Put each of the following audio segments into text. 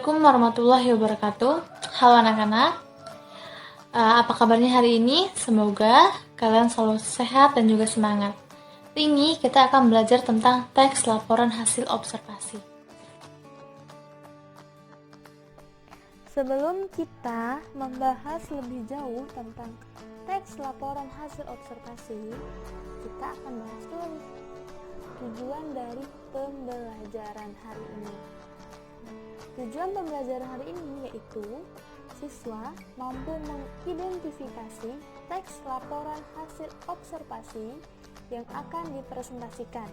Assalamualaikum warahmatullahi wabarakatuh. Halo anak-anak, apa kabarnya hari ini? Semoga kalian selalu sehat dan juga semangat. Hari ini kita akan belajar tentang teks laporan hasil observasi. Sebelum kita membahas lebih jauh tentang teks laporan hasil observasi, kita akan bahas dulu tujuan dari pembelajaran hari ini. Tujuan pembelajaran hari ini yaitu siswa mampu mengidentifikasi teks laporan hasil observasi yang akan dipresentasikan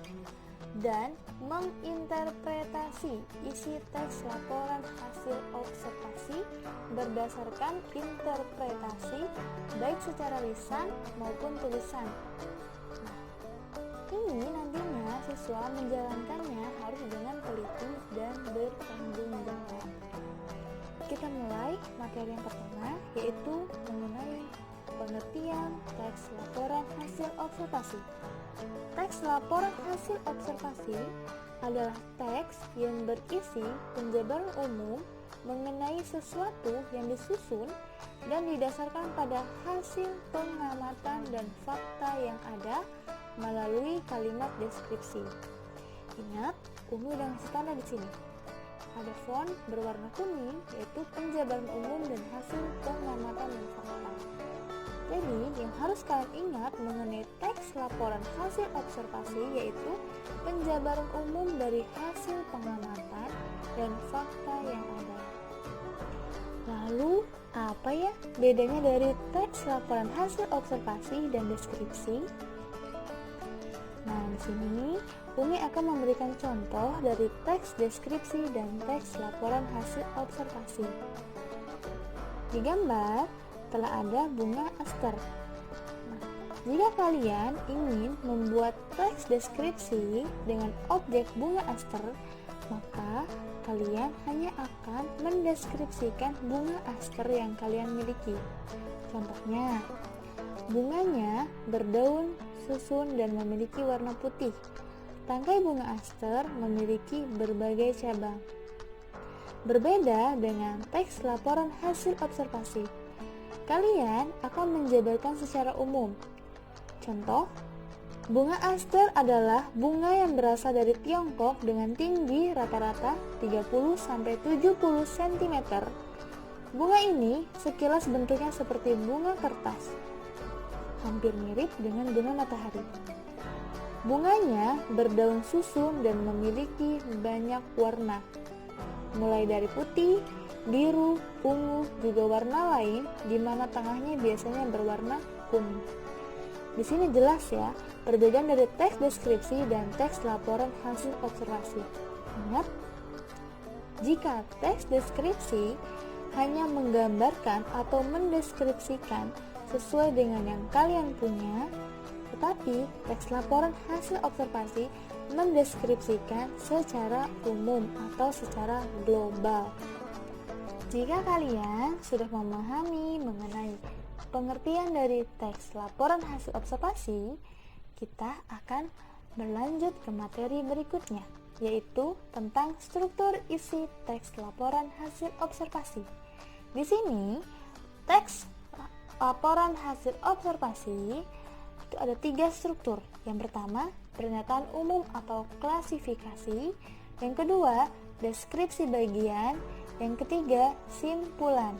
dan menginterpretasi isi teks laporan hasil observasi berdasarkan interpretasi baik secara lisan maupun tulisan. Ini nantinya siswa menjalankannya harus dengan teliti dan bertanggung jawab. Kita mulai materi yang pertama, yaitu mengenai pengertian teks laporan hasil observasi. Teks laporan hasil observasi adalah teks yang berisi penjabaran umum mengenai sesuatu yang disusun dan didasarkan pada hasil pengamatan dan fakta yang ada melalui kalimat deskripsi. Ingat, Umi udah ngasih tanda di sini. Ada font berwarna kuning, yaitu penjabaran umum dan hasil pengamatan dan fakta. Jadi, yang harus kalian ingat mengenai teks laporan hasil observasi yaitu penjabaran umum dari hasil pengamatan dan fakta yang ada. Lalu, apa ya bedanya dari teks laporan hasil observasi dan deskripsi? Nah, di sini Umi akan memberikan contoh dari teks deskripsi dan teks laporan hasil observasi. Di gambar telah ada bunga aster. Nah, jika kalian ingin membuat teks deskripsi dengan objek bunga aster, maka kalian hanya akan mendeskripsikan bunga aster yang kalian miliki. Contohnya, bunganya berdaun susun dan memiliki warna putih. Tangkai bunga aster memiliki berbagai cabang. Berbeda dengan teks laporan hasil observasi, kalian akan menjabarkan secara umum. Contoh, bunga aster adalah bunga yang berasal dari Tiongkok dengan tinggi rata-rata 30-70 cm. Bunga ini sekilas bentuknya seperti bunga kertas, hampir mirip dengan bunga matahari. Bunganya berdaun susun dan memiliki banyak warna, mulai dari putih, biru, ungu, juga warna lain, di mana tengahnya biasanya berwarna kuning. Di sini jelas ya, perbedaan dari teks deskripsi dan teks laporan hasil observasi. Ingat, jika teks deskripsi hanya menggambarkan atau mendeskripsikan sesuai dengan yang kalian punya, tetapi teks laporan hasil observasi mendeskripsikan secara umum atau secara global. Jika kalian sudah memahami mengenai pengertian dari teks laporan hasil observasi, kita akan berlanjut ke materi berikutnya, yaitu tentang struktur isi teks laporan hasil observasi. Di sini, teks laporan hasil observasi itu ada 3 struktur. Yang pertama, pernyataan umum atau klasifikasi. Yang kedua, deskripsi bagian. Yang ketiga, simpulan.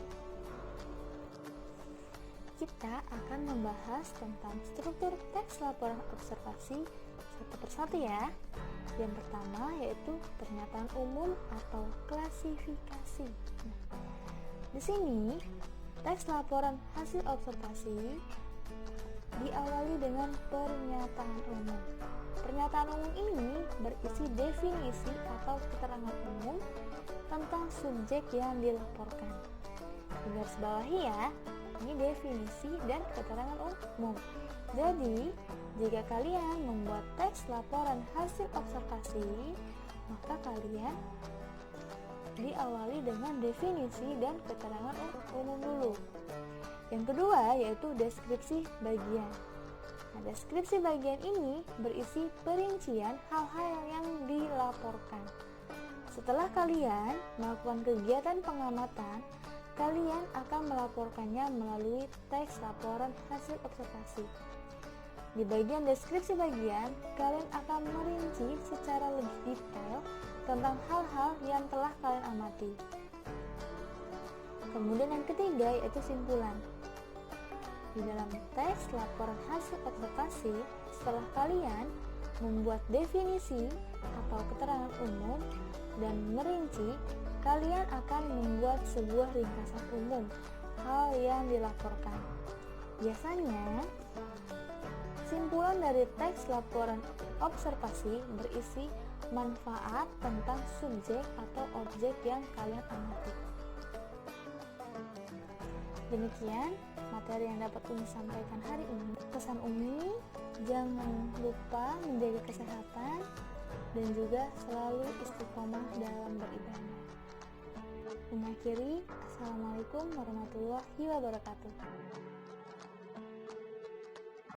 Kita akan membahas tentang struktur teks laporan observasi satu persatu ya. Yang pertama yaitu pernyataan umum atau klasifikasi. Nah, di sini teks laporan hasil observasi diawali dengan pernyataan umum. Pernyataan umum ini berisi definisi atau keterangan umum tentang subjek yang dilaporkan. Di garis bawahi ya, ini definisi dan keterangan umum. Jadi, jika kalian membuat teks laporan hasil observasi, maka kalian diawali dengan definisi dan keterangan umum dulu. Yang kedua yaitu deskripsi bagian. Nah, deskripsi bagian ini berisi perincian hal-hal yang dilaporkan. Setelah kalian melakukan kegiatan pengamatan, kalian akan melaporkannya melalui teks laporan hasil observasi. Di bagian deskripsi bagian, kalian akan merinci secara lebih detail tentang hal-hal yang telah kalian amati. Kemudian yang ketiga yaitu simpulan. Di dalam teks laporan hasil observasi, setelah kalian membuat definisi atau keterangan umum dan merinci, kalian akan membuat sebuah ringkasan umum hal yang dilaporkan. Biasanya, simpulan dari teks laporan observasi berisi manfaat tentang subjek atau objek yang kalian amati. Demikian materi yang dapat Umi sampaikan hari ini. Pesan Umi, jangan lupa menjaga kesehatan dan juga selalu istiqomah dalam beribadah. Mengakhiri, Assalamualaikum warahmatullahi wabarakatuh.